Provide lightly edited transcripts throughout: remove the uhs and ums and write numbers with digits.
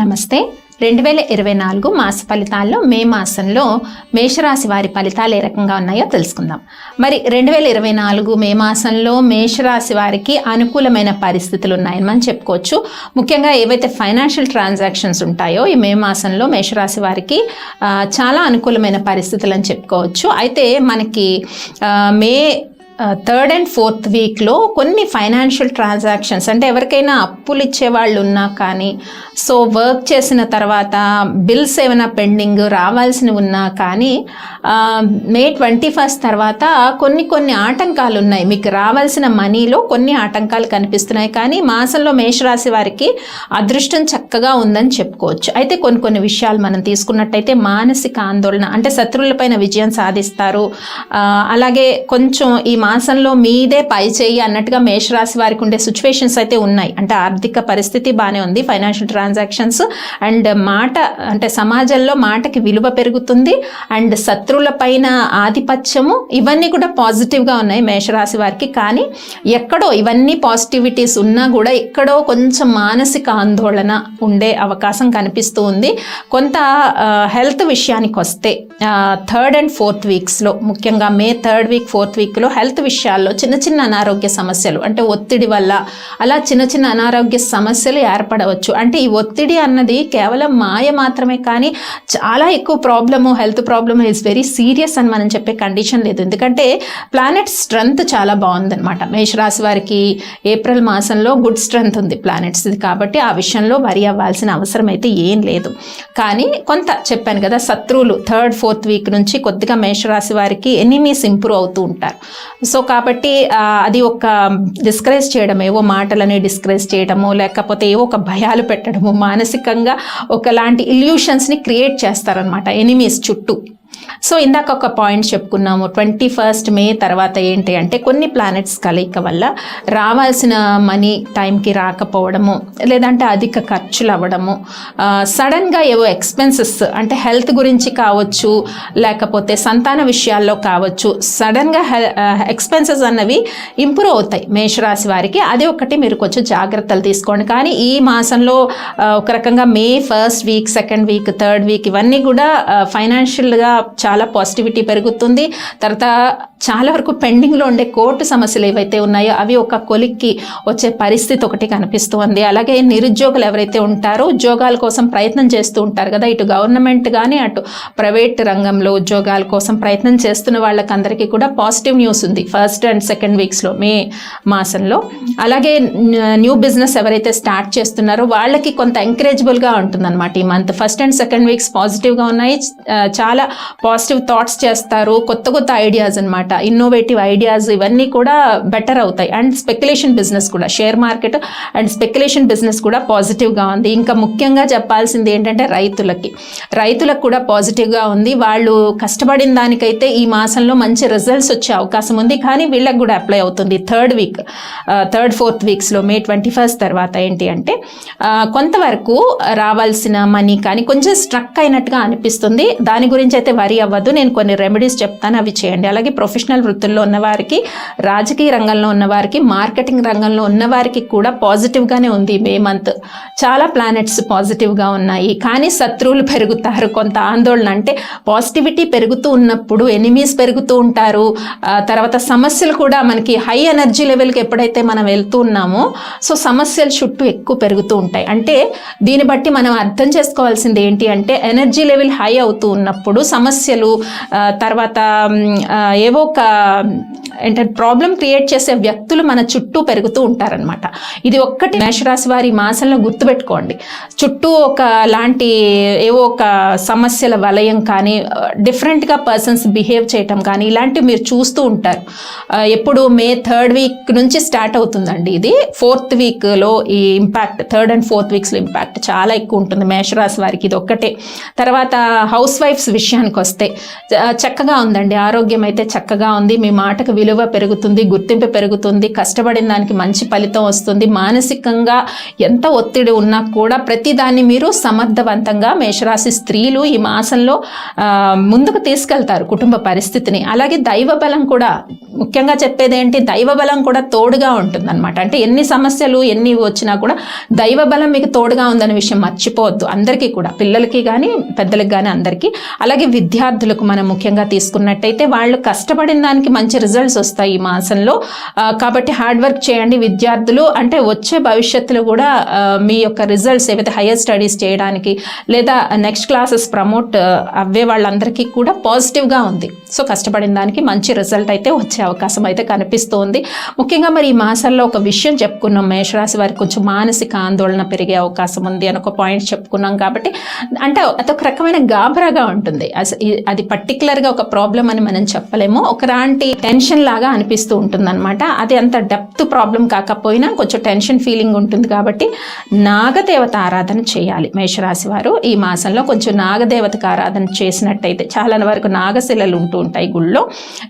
నమస్తే. 2024 మాస ఫలితాల్లో మే మాసంలో మేషరాశి వారి ఫలితాలు ఏ రకంగా ఉన్నాయో తెలుసుకుందాం. మరి 2024 మే మాసంలో మేషరాశి వారికి అనుకూలమైన పరిస్థితులు ఉన్నాయని మనం చెప్పుకోవచ్చు. ముఖ్యంగా ఏవైతే ఫైనాన్షియల్ ట్రాన్సాక్షన్స్ ఉంటాయో ఈ మే మాసంలో మేషరాశి వారికి చాలా అనుకూలమైన పరిస్థితులు అని చెప్పుకోవచ్చు. అయితే మనకి మే 3rd and 4th వీక్లో కొన్ని ఫైనాన్షియల్ ట్రాన్సాక్షన్స్ అంటే ఎవరికైనా అప్పులు ఇచ్చే వాళ్ళు ఉన్నా కానీ సో వర్క్ చేసిన తర్వాత బిల్స్ ఏమైనా పెండింగ్ రావాల్సినవి ఉన్నా కానీ మే 21 తర్వాత కొన్ని ఆటంకాలు ఉన్నాయి. మీకు రావాల్సిన మనీలో కొన్ని ఆటంకాలు కనిపిస్తున్నాయి. కానీ మాసంలో మేషరాశి వారికి అదృష్టం చక్కగా ఉందని చెప్పుకోవచ్చు. అయితే కొన్ని విషయాలు మనం తీసుకున్నట్టయితే మానసిక ఆందోళన అంటే శత్రువులపైన విజయం సాధిస్తారు. అలాగే కొంచెం ఈ మాసంలో మీదే పై చేయి అన్నట్టుగా మేషరాశి వారికి ఉండే సిచ్యువేషన్స్ అయితే ఉన్నాయి. అంటే ఆర్థిక పరిస్థితి బాగానే ఉంది, ఫైనాన్షియల్ ట్రాన్సాక్షన్స్ అండ్ మాట అంటే సమాజంలో మాటకి విలువ పెరుగుతుంది అండ్ శత్రువుల పైన ఆధిపత్యము ఇవన్నీ కూడా పాజిటివ్గా ఉన్నాయి మేషరాశి వారికి. కానీ ఎక్కడో ఇవన్నీ పాజిటివిటీస్ ఉన్నా కూడా ఎక్కడో కొంచెం మానసిక ఆందోళన ఉండే అవకాశం కనిపిస్తూ ఉంది. కొంత హెల్త్ విషయానికి వస్తే 3rd and 4th వీక్స్లో ముఖ్యంగా మే 3rd వీక్ 4th వీక్లో హెల్త్ విషయాల్లో చిన్న అనారోగ్య సమస్యలు అంటే ఒత్తిడి వల్ల అలా చిన్న అనారోగ్య సమస్యలు ఏర్పడవచ్చు. అంటే ఈ ఒత్తిడి అన్నది కేవలం మాయ మాత్రమే కానీ చాలా ఎక్కువ problem health problem is very serious అని మనం చెప్పే కండిషన్ లేదు. ఎందుకంటే ప్లానెట్ స్ట్రెంగ్త్ చాలా బాగుందన్నమాట. మేషరాశి వారికి ఏప్రిల్ మాసంలో గుడ్ స్ట్రెంగ్త్ ఉంది ప్లానెట్స్, కాబట్టి ఆ విషయంలో వరి అవ్వాల్సిన అవసరం అయితే ఏం లేదు. కానీ కొంత చెప్పాను కదా, శత్రువులు 3rd 4th వీక్ నుంచి కొద్దిగా మేషరాశి వారికి ఎనిమీస్ ఇంప్రూవ్ అవుతూ ఉంటారు. సో కాబట్టి అది ఒక డిస్కరేజ్ చేయడం, ఏవో మాటలని డిస్కరేజ్ చేయడము లేకపోతే ఏవో ఒక భయాలు పెట్టడము, మానసికంగా ఒకలాంటి ఇల్యూషన్స్ని క్రియేట్ చేస్తారనమాట ఎనిమీస్ చుట్టూ. సో ఇందాక ఒక పాయింట్ చెప్పుకున్నాము, 21st మే తర్వాత ఏంటి అంటే కొన్ని ప్లానెట్స్ కలయిక వల్ల రావాల్సిన మనీ టైంకి రాకపోవడము, లేదంటే అధిక ఖర్చులు అవ్వడము, సడన్గా ఏవో ఎక్స్పెన్సెస్ అంటే హెల్త్ గురించి కావచ్చు లేకపోతే సంతాన విషయాల్లో కావచ్చు, సడన్గా ఎక్స్పెన్సెస్ అన్నవి ఇంప్రూవ్ అవుతాయి మేషరాశి వారికి. అది ఒకటి మీరు కొంచెం జాగ్రత్తలు తీసుకోండి. కానీ ఈ మాసంలో ఒక రకంగా మే 1st week 2nd week 3rd week ఇవన్నీ కూడా ఫైనాన్షియల్గా చాలా పాజిటివిటీ పెరుగుతుంది. తర్వాత చాలా వరకు పెండింగ్లో ఉండే కోర్టు సమస్యలు ఏవైతే ఉన్నాయో అవి ఒక కొలిక్కి వచ్చే పరిస్థితి ఒకటి కనిపిస్తుంది. అలాగే నిరుద్యోగులు ఎవరైతే ఉంటారో ఉద్యోగాల కోసం ప్రయత్నం చేస్తూ ఉంటారు కదా, ఇటు గవర్నమెంట్ కానీ అటు ప్రైవేట్ రంగంలో ఉద్యోగాల కోసం ప్రయత్నం చేస్తున్న వాళ్ళకందరికీ కూడా పాజిటివ్ న్యూస్ ఉంది 1st and 2nd వీక్స్లో మే మాసంలో. అలాగే న్యూ బిజినెస్ ఎవరైతే స్టార్ట్ చేస్తున్నారో వాళ్ళకి కొంత ఎంకరేజబుల్గా ఉంటుందన్నమాట ఈ month. 1st and 2nd weeks పాజిటివ్గా ఉన్నాయి. చాలా పాజిటివ్ థాట్స్ చేస్తారు, కొత్త ఐడియాస్ అనమాట, ఇన్నోవేటివ్ ఐడియాస్ ఇవన్నీ కూడా బెటర్ అవుతాయి. అండ్ స్పెక్యులేషన్ బిజినెస్ కూడా, share market and speculation business కూడా పాజిటివ్గా ఉంది. ఇంకా ముఖ్యంగా చెప్పాల్సింది ఏంటంటే రైతులకు కూడా పాజిటివ్గా ఉంది. వాళ్ళు కష్టపడిన దానికైతే ఈ మాసంలో మంచి రిజల్ట్స్ వచ్చే అవకాశం ఉంది. కానీ వీళ్ళకి కూడా అప్లై అవుతుంది 3rd వీక్ 3rd 4th వీక్స్లో మే 21st తర్వాత ఏంటి అంటే కొంతవరకు రావాల్సిన మనీ కానీ కొంచెం స్ట్రక్ అయినట్టుగా అనిపిస్తుంది. దాని గురించి అయితే వరి అవ్వద్దు, నేను కొన్ని రెమెడీస్ చెప్తాను, అవి చేయండి. అలాగే ప్రొఫెషనల్ వృత్తుల్లో ఉన్నవారికి, రాజకీయ రంగంలో ఉన్నవారికి, మార్కెటింగ్ రంగంలో ఉన్నవారికి కూడా పాజిటివ్గానే ఉంది మే మంత్. చాలా ప్లానెట్స్ పాజిటివ్గా ఉన్నాయి. కానీ శత్రువులు పెరుగుతారు, కొంత ఆందోళన. అంటే పాజిటివిటీ పెరుగుతూ ఉన్నప్పుడు ఎనిమీస్ పెరుగుతూ ఉంటారు. తర్వాత సమస్యలు కూడా మనకి హై ఎనర్జీ లెవెల్కి ఎప్పుడైతే మనం వెళ్తూ ఉన్నామో సో సమస్యలు చుట్టూ ఎక్కువ పెరుగుతూ ఉంటాయి. అంటే దీన్ని బట్టి మనం అర్థం చేసుకోవాల్సింది ఏంటి అంటే ఎనర్జీ లెవెల్ హై అవుతూ ఉన్నప్పుడు సమస్యలు తర్వాత ఏవో ఒక ఏంటంటే ప్రాబ్లం క్రియేట్ చేసే వ్యక్తులు మన చుట్టూ పెరుగుతూ ఉంటారనమాట. ఇది ఒక్కటి మేషరాశి వారి మాసంలో గుర్తుపెట్టుకోండి. చుట్టూ ఒక లాంటి ఏవో ఒక సమస్యల వలయం కానీ డిఫరెంట్గా పర్సన్స్ బిహేవ్ చేయటం కానీ ఇలాంటివి మీరు చూస్తూ ఉంటారు. ఎప్పుడు మే 3rd వీక్ నుంచి స్టార్ట్ అవుతుందండి. ఇది 4th వీక్లో ఈ impact 3rd and 4th వీక్స్లో impact చాలా ఎక్కువ ఉంటుంది మేషరాశి వారికి. ఇది ఒక్కటే. తర్వాత హౌస్ వైఫ్స్ విషయానికి వస్తే చక్కగా ఉందండి, ఆరోగ్యం అయితే చక్కగా ఉంది. మీ మాటకు విలువ పెరుగుతుంది, గుర్తింపు పెరుగుతుంది, కష్టపడిన దానికి మంచి ఫలితం వస్తుంది. మానసికంగా ఎంత ఒత్తిడి ఉన్నా కూడా ప్రతిదాన్ని మీరు సమర్థవంతంగా మేషరాశి స్త్రీలు ఈ మాసంలో ముందుకు తీసుకెళ్తారు కుటుంబ పరిస్థితిని. అలాగే దైవ బలం కూడా ముఖ్యంగా చెప్పేది ఏంటి, దైవబలం కూడా తోడుగా ఉంటుందన్నమాట. అంటే ఎన్ని సమస్యలు ఎన్ని వచ్చినా కూడా దైవబలం మీకు తోడుగా ఉందనే విషయం మర్చిపోవద్దు. అందరికీ కూడా, పిల్లలకి కానీ పెద్దలకి కానీ అందరికీ. అలాగే విద్యార్థులకు మనం ముఖ్యంగా తీసుకున్నట్టయితే వాళ్ళు కష్టపడిన దానికి మంచి రిజల్ట్స్ వస్తాయి ఈ మాసంలో. కాబట్టి హార్డ్ వర్క్ చేయండి విద్యార్థులు. అంటే వచ్చే భవిష్యత్తులో కూడా మీ యొక్క రిజల్ట్స్ ఏవైతే హైయర్ స్టడీస్ చేయడానికి లేదా నెక్స్ట్ క్లాసెస్ ప్రమోట్ అవ్వే వాళ్ళందరికీ కూడా పాజిటివ్గా ఉంది. సో కష్టపడిన దానికి మంచి రిజల్ట్ అయితే వచ్చే అవకాశం అయితే కనిపిస్తోంది. ముఖ్యంగా మరి ఈ మాసాల్లో ఒక విషయం చెప్పుకున్నాం, మేషరాశి వారికి కొంచెం మానసిక ఆందోళన పెరిగే అవకాశం ఉంది అని ఒక పాయింట్ చెప్పుకున్నాం. కాబట్టి అంటే అదొక రకమైన గాబరాగా ఉంటుంది. అది పర్టికులర్గా ఒక ప్రాబ్లం అని మనం చెప్పలేము, ఒకలాంటి టెన్షన్ లాగా అనిపిస్తూ ఉంటుంది అనమాట. అది అంత డెప్త్ ప్రాబ్లం కాకపోయినా కొంచెం టెన్షన్ ఫీలింగ్ ఉంటుంది. కాబట్టి నాగదేవత ఆరాధన చేయాలి మేషరాశి వారు ఈ మాసంలో. కొంచెం నాగదేవతకు ఆరాధన చేసినట్టయితే, చాలా వరకు నాగశిలలు ఉంటూ ఉంటాయి గుళ్ళో,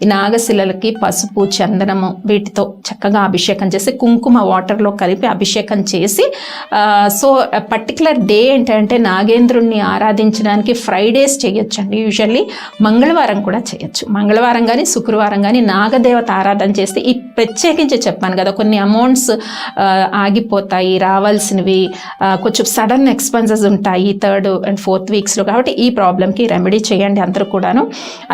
ఈ నాగశిలలకి పసుపు చందనము వీటితో చక్కగా అభిషేకం చేసి కుంకుమ వాటర్లో కలిపి అభిషేకం చేసి, సో పర్టికులర్ డే ఏంటంటే నాగేంద్రుణ్ణి ఆరాధించడానికి ఫ్రైడేస్ చేయొచ్చండి. యూజువల్లీ మంగళవారం కూడా చేయొచ్చు. మంగళవారం కానీ శుక్రవారం కానీ నాగదేవత ఆరాధన చేస్తే, ఈ ప్రత్యేకించి చెప్పాను కదా కొన్ని అమౌంట్స్ ఆగిపోతాయి రావాల్సినవి, కొంచెం సడన్ ఎక్స్పెన్సెస్ ఉంటాయి 3rd and 4th వీక్స్లో. కాబట్టి ఈ ప్రాబ్లంకి రెమెడీ చేయండి అందరూ కూడాను.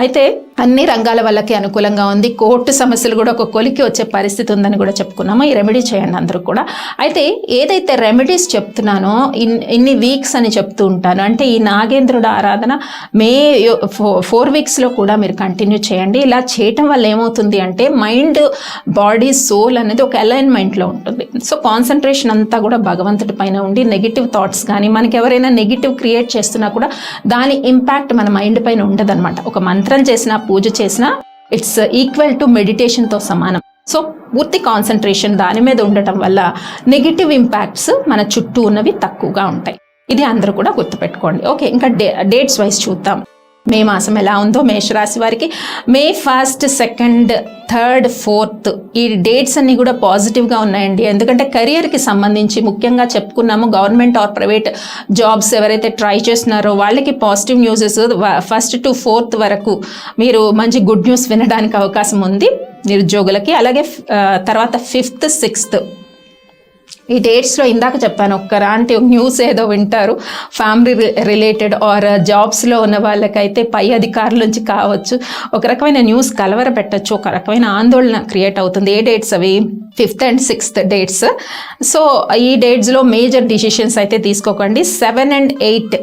అయితే అన్ని రంగాల వాళ్ళకి అనుకూలంగా ఉంది. కోర్టు సమస్యలు కూడా ఒక కొలికి వచ్చే పరిస్థితి ఉందని కూడా చెప్పుకున్నాము. ఈ రెమెడీ చేయండి అందరూ కూడా. అయితే ఏదైతే రెమెడీస్ చెప్తున్నానో ఇన్ని వీక్స్ అని చెప్తూ ఉంటాను, అంటే ఈ నాగేంద్రుడు ఆరాధన మే 4 వీక్స్లో కూడా మీరు కంటిన్యూ చేయండి. ఇలా చేయటం వల్ల ఏమవుతుంది అంటే మైండ్ బాడీ సోల్ అనేది ఒక అలైన్మెంట్లో ఉంటుంది. సో కాన్సన్ట్రేషన్ అంతా కూడా భగవంతుడి పైన ఉండి నెగిటివ్ థాట్స్ కానీ మనకి ఎవరైనా నెగిటివ్ క్రియేట్ చేస్తున్నా కూడా దాని ఇంపాక్ట్ మన మైండ్ పైన ఉండదన్నమాట. ఒక మంత్రం చేసినా పూజ చేసినా ఇట్స్ ఈక్వల్ టు మెడిటేషన్తో సమానం. సో పూర్తి కాన్సన్ట్రేషన్ దాని మీద ఉండటం వల్ల నెగిటివ్ ఇంపాక్ట్స్ మన చుట్టూ ఉన్నవి తక్కువగా ఉంటాయి. ఇది అందరూ కూడా గుర్తుపెట్టుకోండి. ఓకే, ఇంకా డేట్స్ వైజ్ చూద్దాం. మే మాసం ఎలా ఉందో మేషరాశి వారికి. మే 1st, 2nd, 3rd, 4th ఈ డేట్స్ అన్నీ కూడా పాజిటివ్గా ఉన్నాయండి. ఎందుకంటే కెరియర్కి సంబంధించి ముఖ్యంగా చెప్పుకున్నాము, గవర్నమెంట్ ఆర్ ప్రైవేట్ జాబ్స్ ఎవరైతే ట్రై చేస్తున్నారో వాళ్ళకి positive newses 1st to 4th వరకు మీరు మంచి గుడ్ న్యూస్ వినడానికి అవకాశం ఉంది నిరుద్యోగులకి. అలాగే తర్వాత 5th, 6th ఈ డేట్స్లో ఇందాక చెప్పాను, ఒక్కరాంటి న్యూస్ ఏదో వింటారు ఫ్యామిలీ రిలేటెడ్ ఆర్ జాబ్స్లో ఉన్న వాళ్ళకైతే పై అధికారుల నుంచి కావచ్చు, ఒక రకమైన న్యూస్ కలవర పెట్టచ్చు, ఒక రకమైన ఆందోళన క్రియేట్ అవుతుంది. ఏ డేట్స్ అవి? 5th and 6th dates. So ఈ డేట్స్లో మేజర్ డిసిషన్స్ అయితే తీసుకోకండి. 7 and 8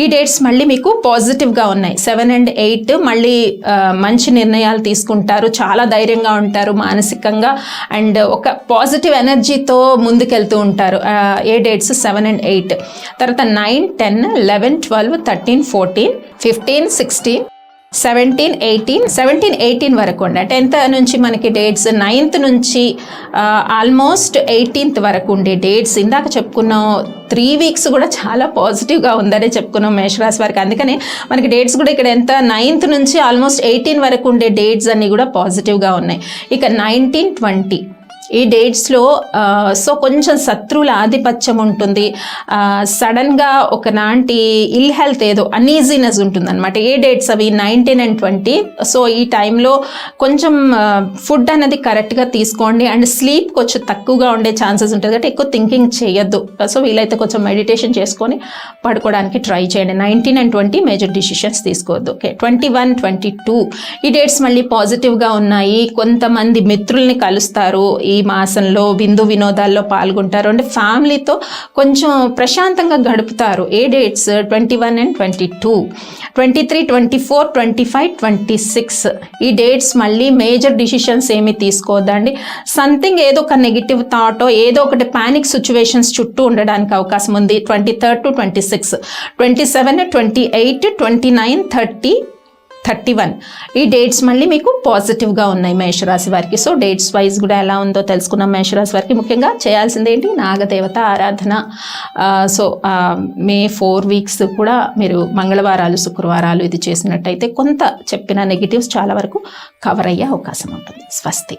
ఈ డేట్స్ మళ్ళీ మీకు పాజిటివ్గా ఉన్నాయి. 7 and 8 మళ్ళీ మంచి నిర్ణయాలు తీసుకుంటారు, చాలా ధైర్యంగా ఉంటారు మానసికంగా, అండ్ ఒక పాజిటివ్ ఎనర్జీతో ముందుకెళ్తూ ఉంటారు. ఏ డేట్స్? 7 and 8. తర్వాత 9, 10, 11, 12, 13, 14, 15, 16, 17, 18 వరకు ఉండే 10th నుంచి మనకి డేట్స్, 9th నుంచి ఆల్మోస్ట్ 18th వరకు ఉండే డేట్స్. ఇందాక చెప్పుకున్నాం 3 వీక్స్ కూడా చాలా పాజిటివ్గా ఉందనే చెప్పుకున్నాం మేషరాశి వారికి. అందుకని మనకి డేట్స్ కూడా ఇక్కడ ఎంత 9th నుంచి ఆల్మోస్ట్ 18 వరకు ఉండే డేట్స్ అన్నీ కూడా పాజిటివ్గా ఉన్నాయి. ఇక 19, 20 ఈ డేట్స్లో సో కొంచెం శత్రువుల ఆధిపత్యం ఉంటుంది, సడన్గా ఒకనాటి ఇల్ హెల్త్ ఏదో అన్ఈజీనెస్ ఉంటుంది అనమాట. ఏ డేట్స్ అవి? 19 and 20. సో ఈ టైంలో కొంచెం ఫుడ్ అనేది కరెక్ట్గా తీసుకోండి, అండ్ స్లీప్ కొంచెం తక్కువగా ఉండే ఛాన్సెస్ ఉంటుంది కాబట్టి ఎక్కువ థింకింగ్ చేయొద్దు. సో వీలైతే కొంచెం మెడిటేషన్ చేసుకొని పడుకోవడానికి ట్రై చేయండి. 19 and 20 మేజర్ డిసిషన్స్ తీసుకోవద్దు. ఓకే, 21, 22 ఈ డేట్స్ మళ్ళీ పాజిటివ్గా ఉన్నాయి. కొంతమంది మిత్రుల్ని కలుస్తారు ఈ మాసంలో, విందు వినోదాల్లో పాల్గొంటారు, అంటే ఫ్యామిలీతో కొంచెం ప్రశాంతంగా గడుపుతారు. ఏ డేట్స్? 21 and 22, 23, 24, 25, 26 ఈ డేట్స్ మళ్ళీ మేజర్ డిసిషన్స్ ఏమి తీసుకోవద్దండి. సంథింగ్ ఏదో ఒక నెగిటివ్ థాటో ఏదో ఒకటి పానిక్ సిచ్యువేషన్స్ చుట్టూ ఉండడానికి అవకాశం ఉంది. 23rd to 26, 27, 28, 29, 30, 31 ఈ డేట్స్ మళ్ళీ మీకు పాజిటివ్గా ఉన్నాయి మేషరాశి వారికి. సో డేట్స్ వైజ్ కూడా ఎలా ఉందో తెలుసుకున్నాం మేషరాశి వారికి. ముఖ్యంగా చేయాల్సింది ఏంటి? నాగదేవత ఆరాధన. సో మే 4 వీక్స్ కూడా మీరు మంగళవారాలు శుక్రవారాలు ఇది చేసినట్టయితే కొంత చెప్పిన నెగిటివ్స్ చాలా వరకు కవర్ అయ్యే అవకాశం ఉంటుంది. స్వస్తి.